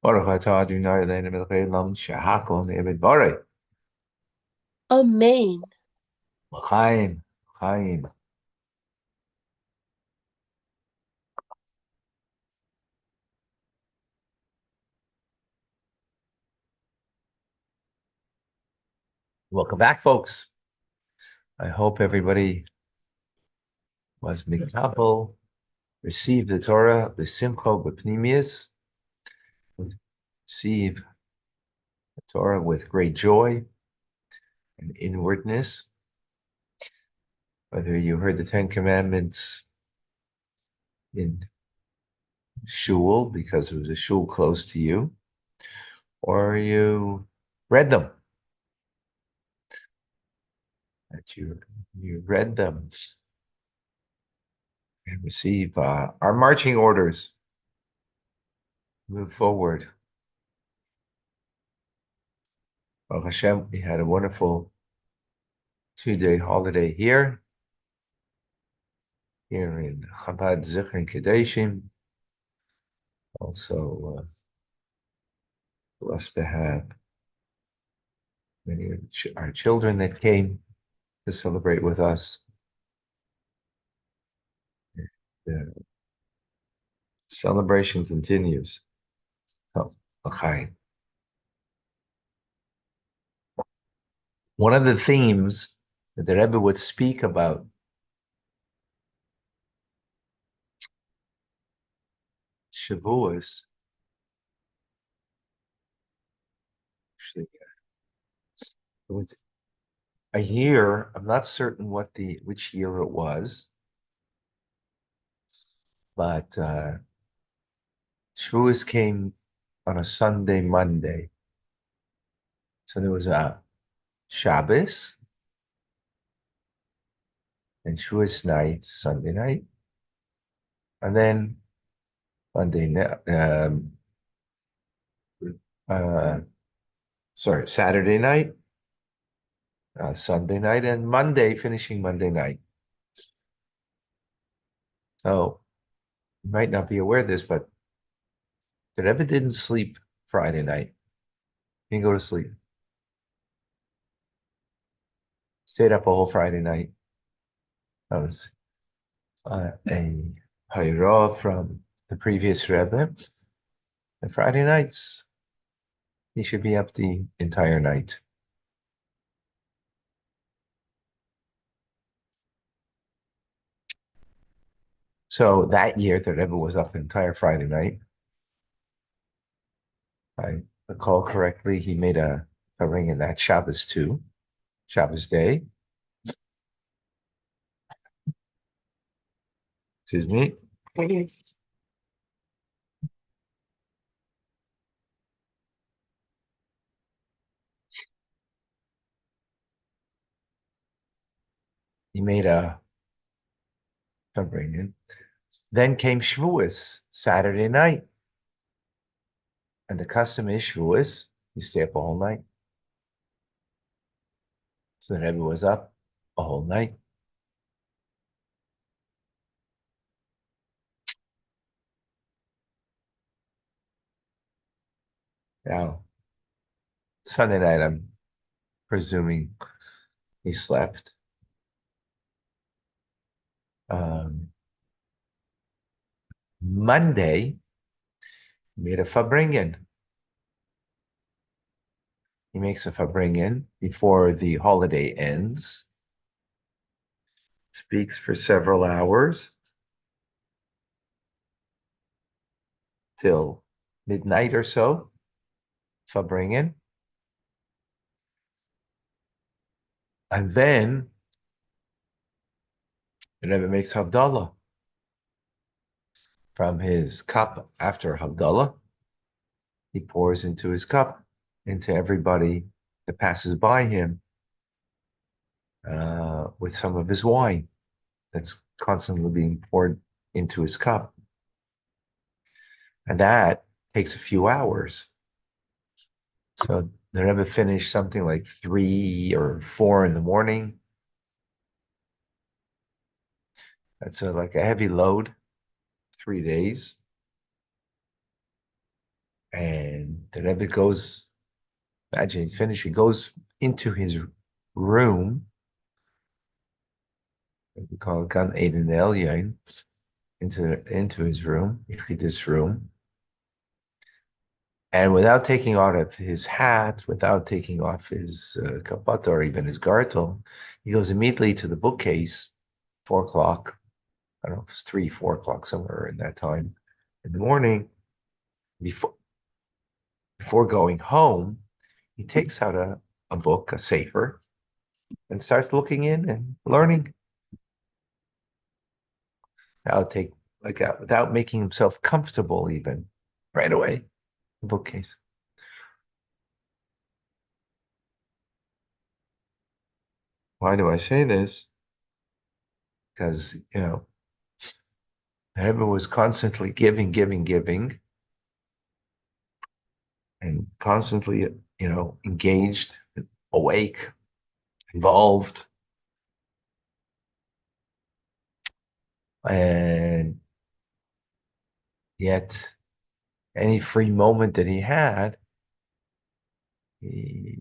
Baruch atah Adonai Eloheinu melech haolam shehakol na'eh b'dvarei. Amen. L'chaim, l'chaim. Welcome back, folks. I hope everybody was mikabel, received the Torah, b'simcha, b'pnimius, receive the Torah with great joy and inwardness. Whether you heard the Ten Commandments in shul because it was a shul close to you, or you read them, that you read them and receive our marching orders. Move forward. Baruch Hashem, we had a wonderful 2-day holiday here in Chabad Zichron Kedeshim. Also blessed to have many of our children that came to celebrate with us. The celebration continues. Oh, l'chaim. One of the themes that the Rebbe would speak about Shavuos, actually, it was a year. I'm not certain which year it was, but Shavuos came on a Sunday, Monday. So there was a Shabbos and Shavuos night, Sunday night, and then Monday night, Saturday night, Sunday night, and Monday, finishing Monday night. So you might not be aware of this, but the Rebbe didn't sleep Friday night. He didn't go to sleep. Stayed up a whole Friday night. That was a hayra from the previous Rebbe. And Friday nights, he should be up the entire night. So that year, the Rebbe was up the entire Friday night. I recall correctly, he made a ring in that Shabbos too, Shabbos day. Excuse me. He made a ring in. Then came Shavuos, Saturday night. And the custom is Shavuos, you stay up a whole night. So the Rebbe was up a whole night. Now, Sunday night, I'm presuming he slept. Monday, he made a fabringen. He makes a fabringen before the holiday ends. Speaks for several hours till midnight or so. Fabringen. And then the Rebbe makes Havdalah from his cup after Havdalah. He pours into his cup, into everybody that passes by him with some of his wine that's constantly being poured into his cup. And that takes a few hours. So the Rebbe finished something like 3 or 4 in the morning. That's like a heavy load, 3 days. And the Rebbe goes, imagine he's finished, he goes into his room, we call it Gan Eden Elyon, into his room, Yechidus room, and without taking off his hat, without taking off his kapata or even his gartel, he goes immediately to the bookcase, 4 o'clock. I don't know if it's 3, 4 o'clock, somewhere in that time in the morning. Before going home, he takes out a book, a sefer, and starts looking in and learning how to take, without making himself comfortable even, right away, the bookcase. Why do I say this? Because, Rebbe was constantly giving, and constantly, engaged, awake, involved. And yet, any free moment that he had, he,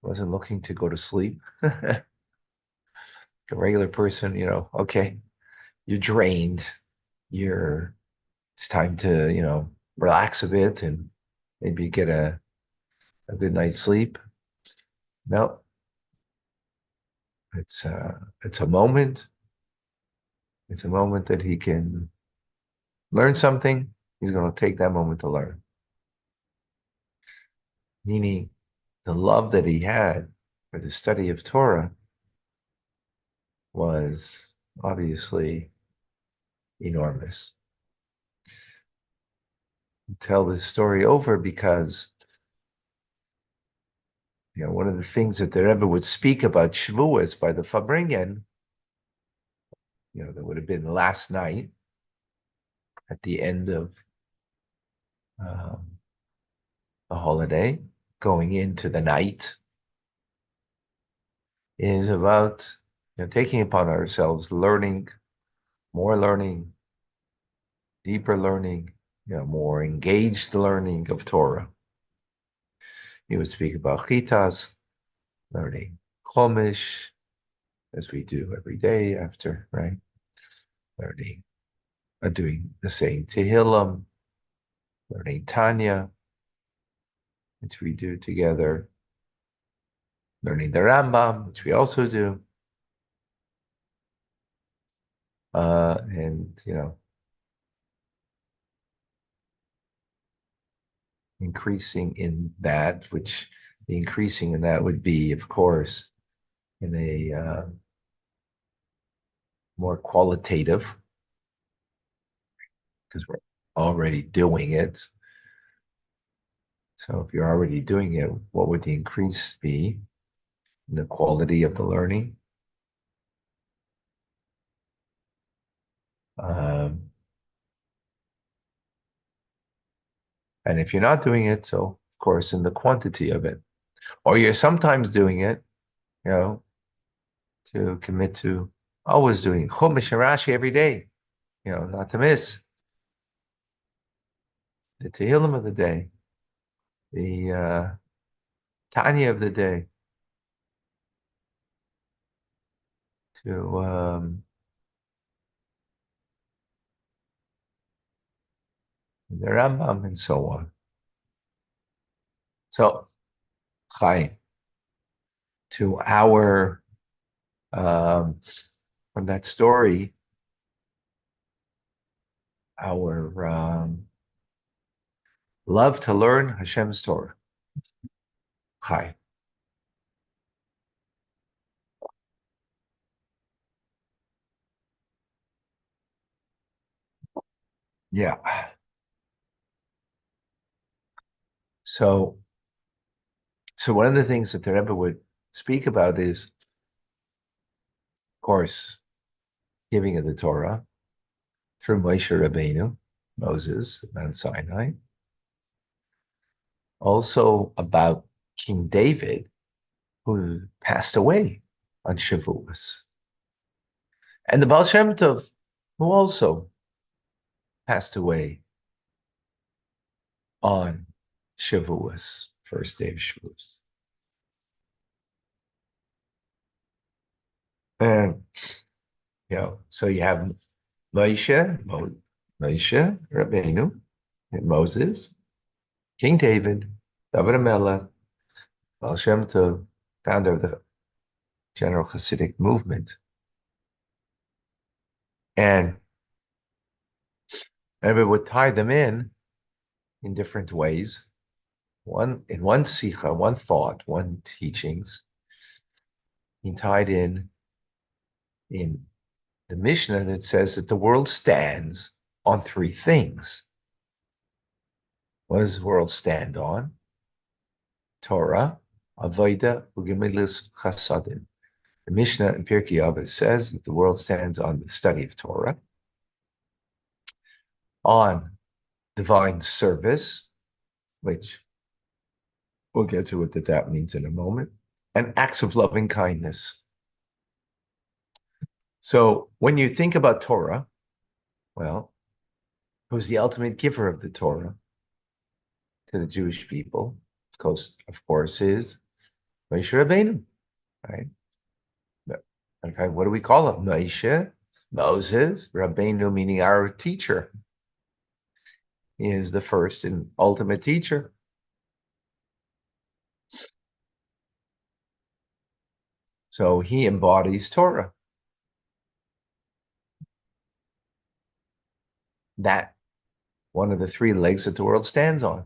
wasn't looking to go to sleep. A regular person, okay, you're drained. It's time to, relax a bit and maybe get a good night's sleep. No, it's a moment. It's a moment that he can learn something. He's going to take that moment to learn. Meaning the love that he had for the study of Torah was obviously enormous. Tell this story over because one of the things that the Rebbe would speak about Shavuos by the Fabringen, that would have been last night at the end of um, the holiday, going into the night, is about taking upon ourselves more learning, deeper learning, more engaged learning of Torah. He would speak about chitas, learning Chumash, as we do every day after, right? Learning, doing the same Tehillim, learning Tanya, which we do together, learning the Rambam, which we also do, and increasing in that, which the increasing in that would be, of course, in a more qualitative, because we're already doing it. So if you're already doing it, what would the increase be in the quality of the learning? And if you're not doing it, so of course in the quantity of it, or you're sometimes doing it, to commit to always doing Chumash and Rashi every day, not to miss the Tehillim of the day, the Tanya of the day, to the Rambam and so on. So, Chai, to our from that story, our love to learn Hashem's Torah. Chai. Yeah. So one of the things that the Rebbe would speak about is, of course, giving of the Torah through Moshe Rabbeinu, Moses, Mount Sinai. Also about King David, who passed away on Shavuos. And the Baal Shem Tov, who also passed away on Shavuos, first day of Shavuos. And, so you have Moshe Rabbeinu, and Moses, King David, David HaMelech, Baal Shem Tov, founder of the general Hasidic movement. And we would tie them in different ways. In one sikha, one thought, one teachings, he tied in the Mishnah that says that the world stands on three things. What does the world stand on? Torah, Avodah, Ugemilas Chasadim. The Mishnah in Pirkei Avos says that the world stands on the study of Torah, on divine service, which we'll get to what that means in a moment, and acts of loving kindness. So when you think about Torah, well, who's the ultimate giver of the Torah to the Jewish people? Of course, is Moshe Rabbeinu, right? Okay, what do we call him? Moshe, Moses, Rabbeinu, meaning our teacher. He is the first and ultimate teacher. So he embodies Torah. That one of the three legs that the world stands on.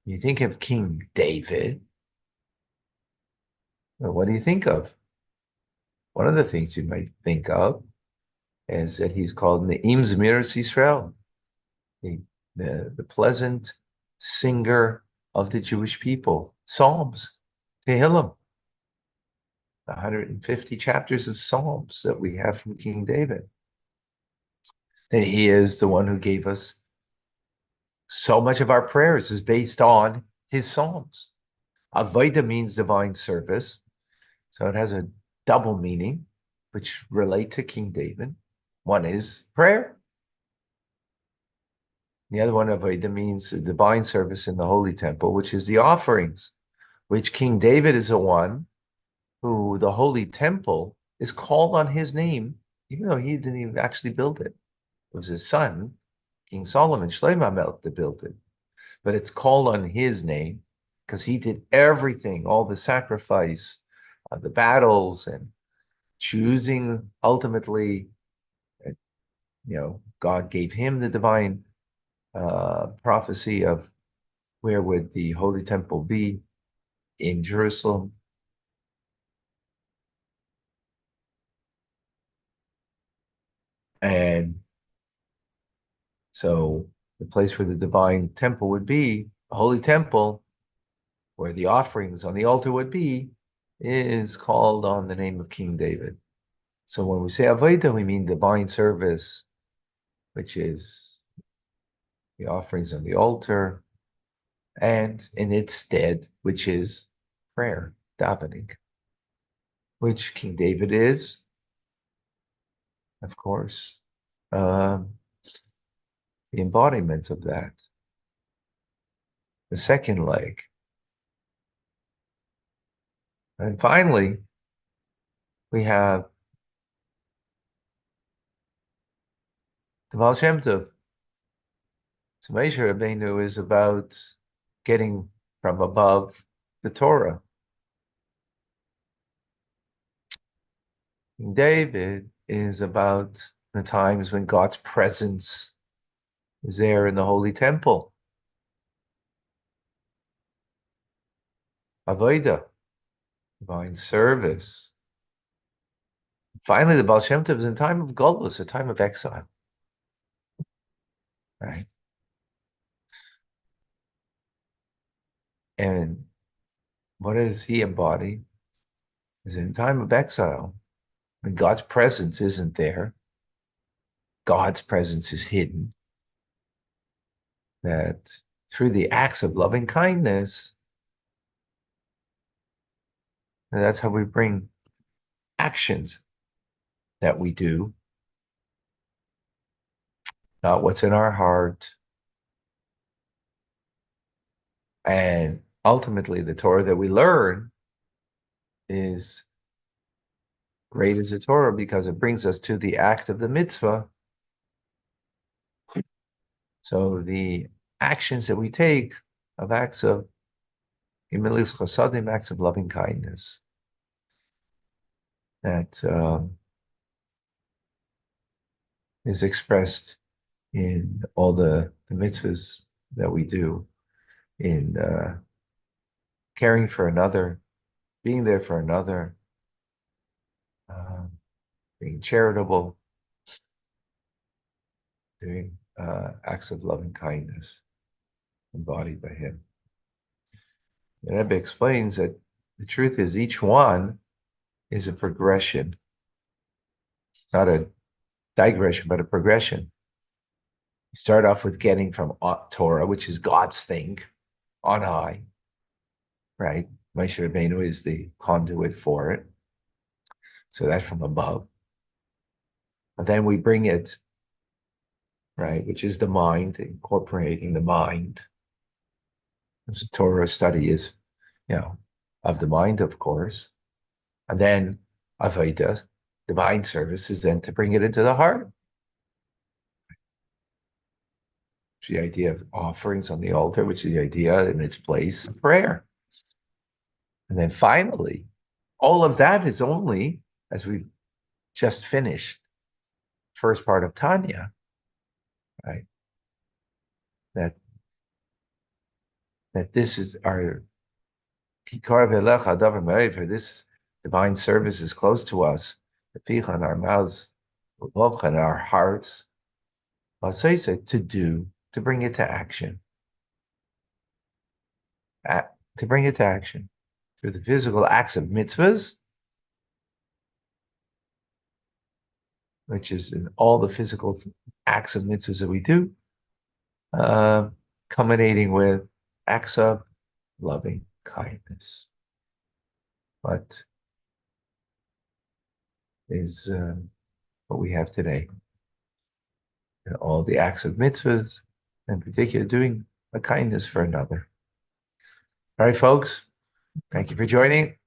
You think of King David, well, what do you think of? One of the things you might think of is that he's called Ne'im Zmiras Yisrael, the pleasant singer of the Jewish people. Psalms, Tehillim, 150 chapters of Psalms that we have from King David. And he is the one who gave us so much of our prayers is based on his Psalms. Avodah means divine service. So it has a double meaning, which relate to King David. One is prayer. The other one, Avodah, means divine service in the Holy Temple, which is the offerings, which King David is the one who the Holy Temple is called on his name, even though he didn't even actually build it. It was his son, King Solomon, Shlomo HaMelech, that built it. But it's called on his name because he did everything, all the sacrifice, the battles, and choosing ultimately, God gave him the divine prophecy of where would the Holy Temple be in Jerusalem. And so the place where the divine temple would be, the Holy Temple, where the offerings on the altar would be, is called on the name of King David. So when we say Avodah, we mean divine service, which is the offerings on the altar, and in its stead, which is prayer, davening, which King David is, of course, the embodiment of that. The second leg. And finally, we have the Baal Shem Tov. So Moshe Rabbeinu is about getting from above the Torah. King David is about the times when God's presence is there in the Holy Temple. Avodah, divine service. Finally, the Baal Shem Tov is in time of Golus, a time of exile. Right? And what does he embody? Is in time of exile, when God's presence isn't there, God's presence is hidden, that through the acts of loving kindness, and that's how we bring actions that we do, not what's in our heart, And ultimately, the Torah that we learn is great as a Torah because it brings us to the act of the mitzvah. So the actions that we take of acts of imilis chasadim, acts of loving kindness, that is expressed in all the mitzvahs that we do, in caring for another, being there for another, being charitable, doing acts of loving kindness embodied by him. The Rebbe explains that the truth is each one is a progression, not a digression, but a progression. You start off with getting from Torah, which is God's thing, on high, right? Moshe Rabbeinu is the conduit for it. So that's from above. And then we bring it, right, which is the mind, incorporating the mind. Torah study is, of the mind, of course. And then Avodah, divine service, is then to bring it into the heart. The idea of offerings on the altar, which is the idea in its place of prayer. And then finally, all of that is only, as we've just finished, first part of Tanya, right? That this is our Kikar Velecha Davar Me'over, this divine service is close to us, the Picha in our mouths, Vavcha in our hearts, to do, to bring it to action. To bring it to action through the physical acts of mitzvahs, which is in all the physical acts of mitzvahs that we do, culminating with acts of loving kindness. What is what we have today? And all the acts of mitzvahs, in particular, doing a kindness for another. All right, folks, thank you for joining.